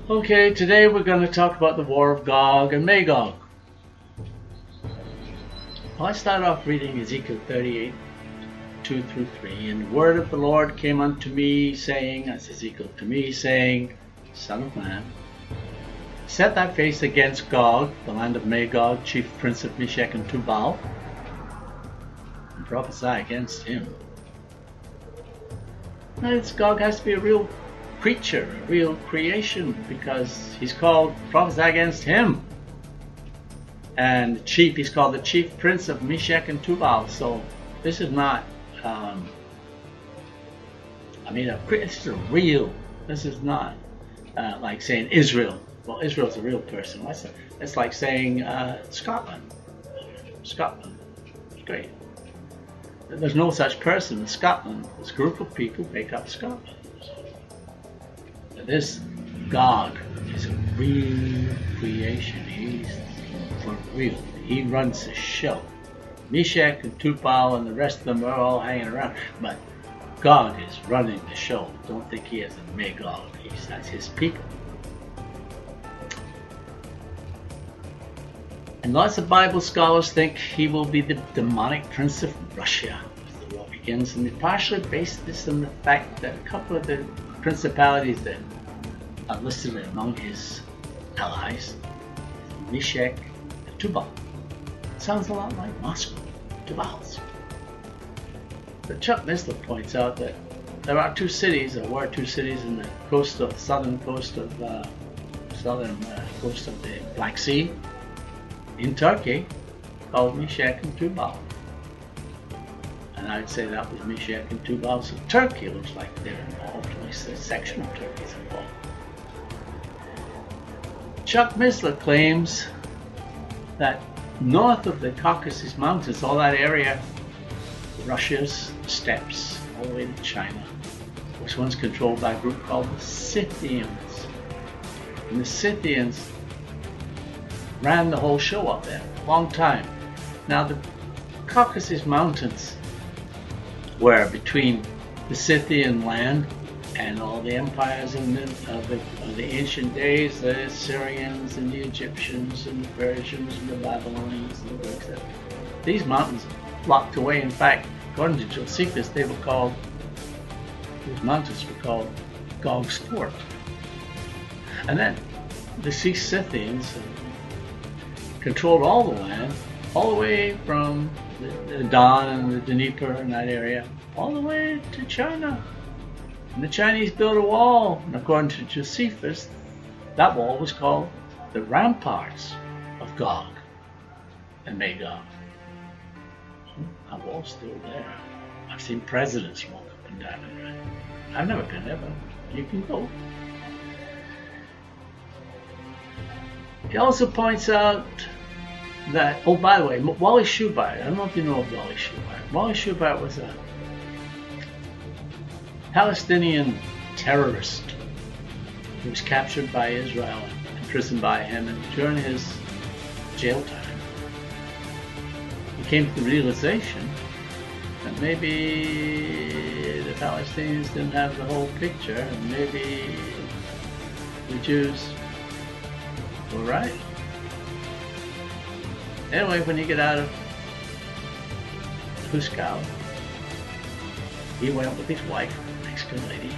Okay, today we're going to talk about the War of Gog and Magog. Well, I start off reading Ezekiel 38, 2 through 3. And the word of the Lord came unto me, saying, that's Ezekiel to me, saying, Son of man, set thy face against Gog, the land of Magog, chief prince of Meshech and Tubal, and prophesy against him. Now, Gog has to be a real creature, a real creation, because he's called prophesy against him. And he's called the chief prince of Meshech and Tubal. So this is not, this is not like saying Israel. Well, Israel's a real person. It's like saying Scotland. Scotland. It's great. There's no such person in Scotland. This group of people make up Scotland. This Gog is a real creation. He's for real. He runs the show. Meshech and Tubal and the rest of them are all hanging around, but Gog is running the show. Don't think he has a Magog. That's his people. And lots of Bible scholars think he will be the demonic prince of Russia as the war begins, and they partially base this on the fact that a couple of the principalities that are listed among his allies, Meshech and Tubal. Sounds a lot like Moscow, Tubal's. But Chuck Missler points out that there are two cities, or were two cities in the southern coast of the Black Sea, in Turkey, called Meshech and Tubal. And I'd say that was Meshech and Tubal. So Turkey looks like they're involved. At least a section of Turkey is involved. Chuck Missler claims that north of the Caucasus Mountains, all that area, Russia's steppes, all the way to China, was once controlled by a group called the Scythians. And the Scythians ran the whole show up there, a long time. Now the Caucasus Mountains were between the Scythian land and all the empires of the ancient days, the Assyrians and the Egyptians and the Persians and the Babylonians and the Greeks. These mountains blocked away. In fact, according to Josephus, these mountains were called Gog's Fort. And then the Scythians controlled all the land, all the way from the Don and the Dnieper and that area, all the way to China. And the Chinese built a wall, and according to Josephus, that wall was called the ramparts of Gog and Magog. That wall's still there. I've seen presidents walk up and down it. I've never been there, but you can go. He also points out that, oh, by the way, Wally Schubert, I don't know if you know of Wally Schubert. Wally Schubert was a Palestinian terrorist who was captured by Israel and imprisoned by him, and during his jail time he came to the realization that maybe the Palestinians didn't have the whole picture, and maybe the Jews were right. Anyway, when he got out of Huskow, he went with his wife, Mexican lady,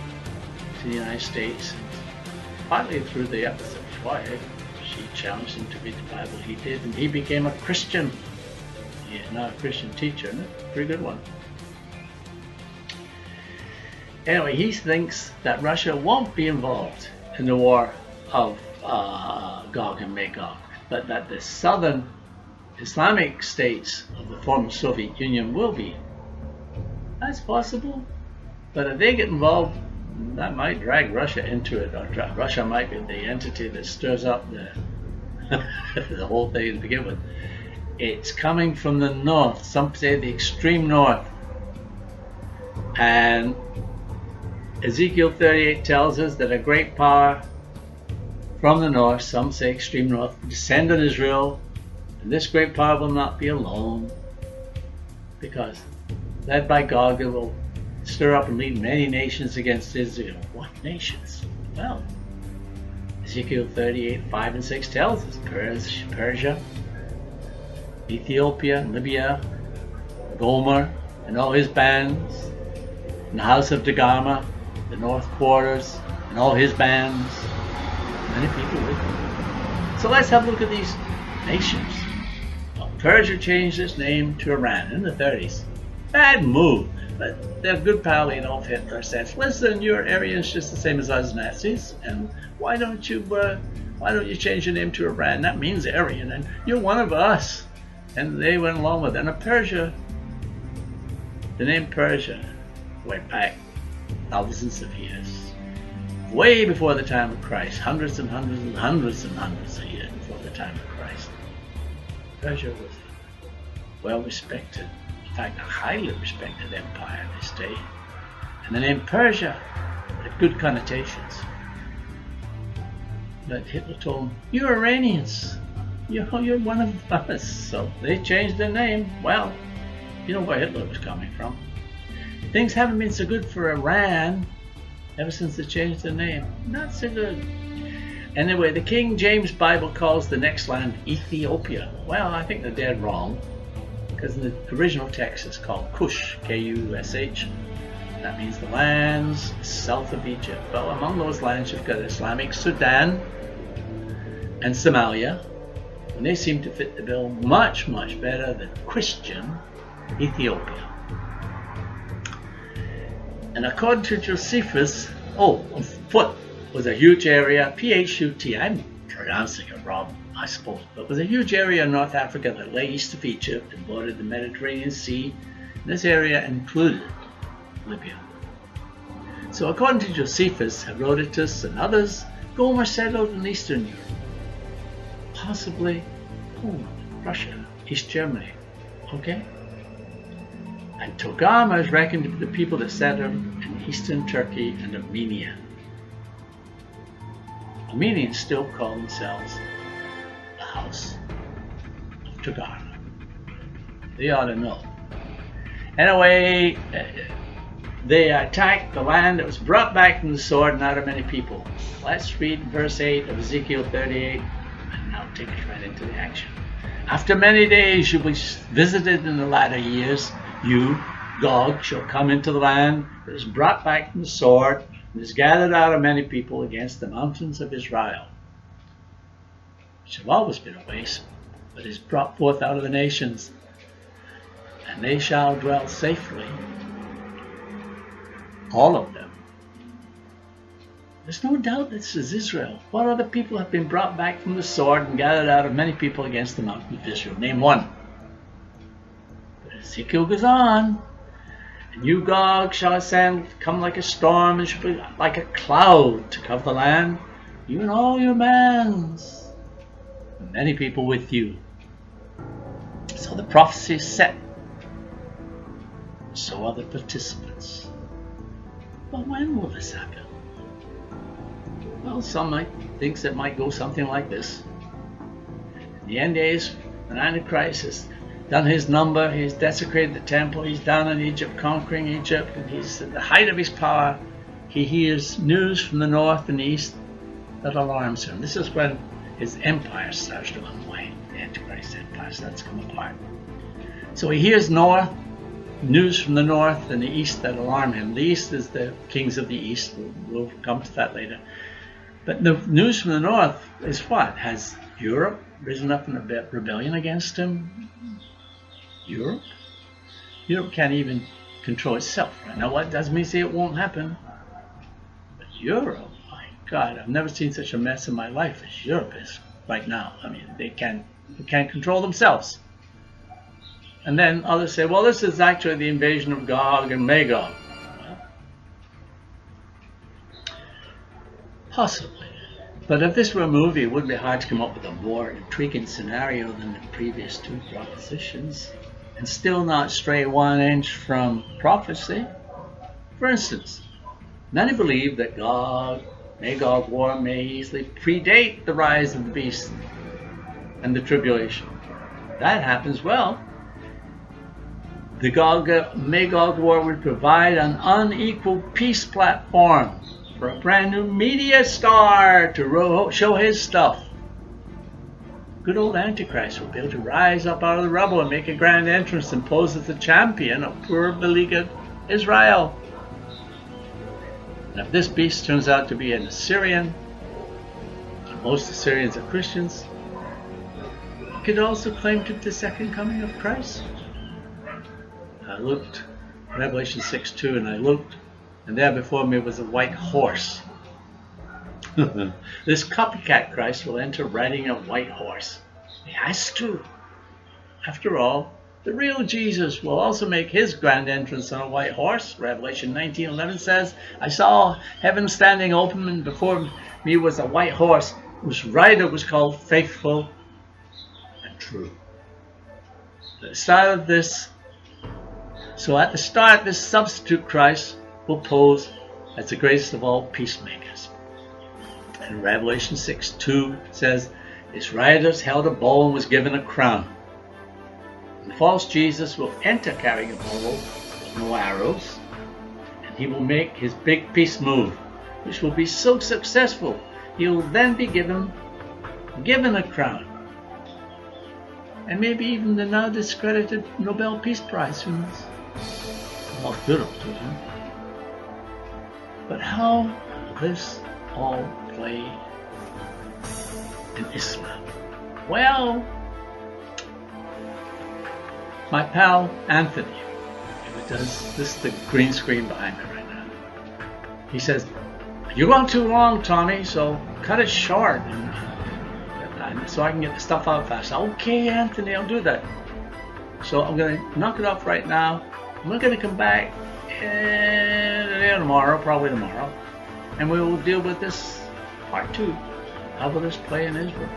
to the United States. Partly through the efforts of his wife, she challenged him to read the Bible. He did, and he became a Christian. He is now a Christian teacher, and a pretty good one. Anyway, he thinks that Russia won't be involved in the war of Gog and Magog, but that the southern Islamic states of the former Soviet Union will be. That's possible. But if they get involved, that might drag Russia into it, or Russia might be the entity that stirs up the the whole thing to begin with. It's coming from the north, some say the extreme north. And Ezekiel 38 tells us that a great power from the north, some say extreme north, will descend on Israel, and this great power will not be alone, because led by Gog, it will stir up and lead many nations against Israel. What nations? Well, Ezekiel 38, 5 and 6 tells us Persia, Ethiopia, Libya, Gomer, and all his bands, and the house of Dagama, the north quarters, and all his bands, many people with him. So let's have a look at these nations. Well, Persia changed its name to Iran in the 30s. Bad move, but their good pal Adolf Hitler says, "Listen, your Aryans just the same as us Nazis, and why don't you change your name to Iran? That means Aryan, and you're one of us." And they went along with it. And Persia, the name Persia, went back thousands of years, way before the time of Christ, hundreds and hundreds and hundreds and hundreds of years before the time of Christ. Persia was well respected, in fact a highly respected empire in this day, and the name Persia had good connotations. But Hitler told them, "You're Iranians, you're one of us." So they changed their name. Well, you know where Hitler was coming from. Things haven't been so good for Iran ever since they changed their name. Not so good. Anyway, the King James Bible calls the next land Ethiopia. Well, I think they're dead wrong, because the original text is called Kush, K-U-S-H. That means the lands south of Egypt. Well, among those lands you've got Islamic Sudan and Somalia, and they seem to fit the bill much, much better than Christian Ethiopia. And according to Josephus, Foot was a huge area, P-H-U-T, I'm pronouncing it wrong, I suppose, but was a huge area in North Africa that lay east of Egypt and bordered the Mediterranean Sea. And this area included Libya. So according to Josephus, Herodotus, and others, Gomer settled in Eastern Europe, possibly Poland, Russia, East Germany, okay? And Togarmah is reckoned to be the people that settled in eastern Turkey and Armenia. Armenians still call themselves the House of Togarmah. They ought to know. Anyway, they attacked the land that was brought back from the sword and out of many people. Let's read verse 8 of Ezekiel 38 and now take us right into the action. After many days you will be visited in the latter years. You, Gog, shall come into the land that is brought back from the sword and is gathered out of many people against the mountains of Israel, which have always been a waste, but is brought forth out of the nations, and they shall dwell safely, all of them. There's no doubt this is Israel. What other people have been brought back from the sword and gathered out of many people against the mountain of Israel? Name one. Ezekiel goes on, and you, Gog, shall ascend, come like a storm, and shall be like a cloud to cover the land, you and all your bands, and many people with you. So the prophecy is set. So are the participants. But when will this happen? Well, some might think it might go something like this. In the end days, when Antichrist has done his number, he's desecrated the temple, he's down in Egypt, conquering Egypt, and he's at the height of his power. He hears news from the north and the east that alarms him. This is when his empire starts to unwind. The Antichrist empire starts to come apart. So he hears news from the north and the east that alarm him. The east is the kings of the east. We'll come to that later. But the news from the north is what? Has Europe risen up in a rebellion against him? Europe? Europe can't even control itself right now. What doesn't mean say it won't happen. But Europe, my God, I've never seen such a mess in my life as Europe is right now. I mean, they can't control themselves. And then others say, well, this is actually the invasion of Gog and Magog. Well, possibly. But if this were a movie, it wouldn't be hard to come up with a more intriguing scenario than the previous two propositions, and still not stray 1 inch from prophecy. For instance, many believe that Gog-Magog war may easily predate the rise of the beast and the tribulation. If that happens, well, the Gog-Magog war would provide an unequal peace platform for a brand new media star to show his stuff. Good old Antichrist will be able to rise up out of the rubble and make a grand entrance and pose as the champion of poor beleaguered Israel. And if this beast turns out to be an Assyrian, and most Assyrians are Christians, he could also claim to the second coming of Christ. I looked, Revelation 6:2, and I looked, and there before me was a white horse. This copycat Christ will enter riding a white horse. He has to. After all, the real Jesus will also make his grand entrance on a white horse. Revelation 19:11 says, I saw heaven standing open, and before me was a white horse, whose rider was called Faithful and True. At the start, this substitute Christ will pose as the greatest of all peacemakers. And Revelation 6:2 says, his riders held a bow and was given a crown. And the false Jesus will enter carrying a bow with no arrows, and he will make his big peace move, which will be so successful, he will then be given a crown. And maybe even the now discredited Nobel Peace Prize. Who knows? All good up to him. But how will this all play in Islam? Well, my pal Anthony, who does this, is the green screen behind me right now, he says, you're going too long, Tommy, so cut it short and so I can get the stuff out fast. Okay, Anthony, I'll do that. So I'm going to knock it off right now. I'm not going to come back today or tomorrow, probably tomorrow, and we will deal with this part 2. How will this play in Israel,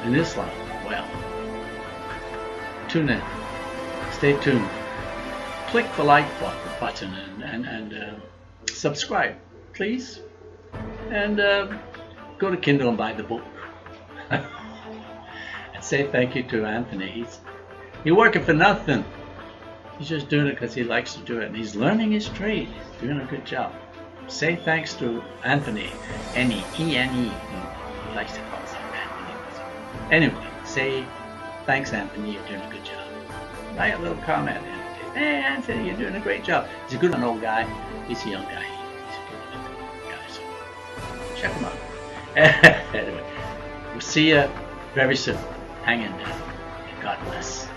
in Islam? Well, tune in. Stay tuned. Click the like button and subscribe, please. And go to Kindle and buy the book. And say thank you to Anthony. He's working for nothing. He's just doing it because he likes to do it, and he's learning his trade. He's doing a good job. Say thanks to Anthony. E-N-E. He likes to call himself Anthony. Anyway, say thanks, Anthony. You're doing a good job. Write a little comment. Hey, Anthony, you're doing a great job. He's a good old guy. He's a young guy. He's a good guy. So check him out. Anyway, we'll see you very soon. Hang in there. God bless.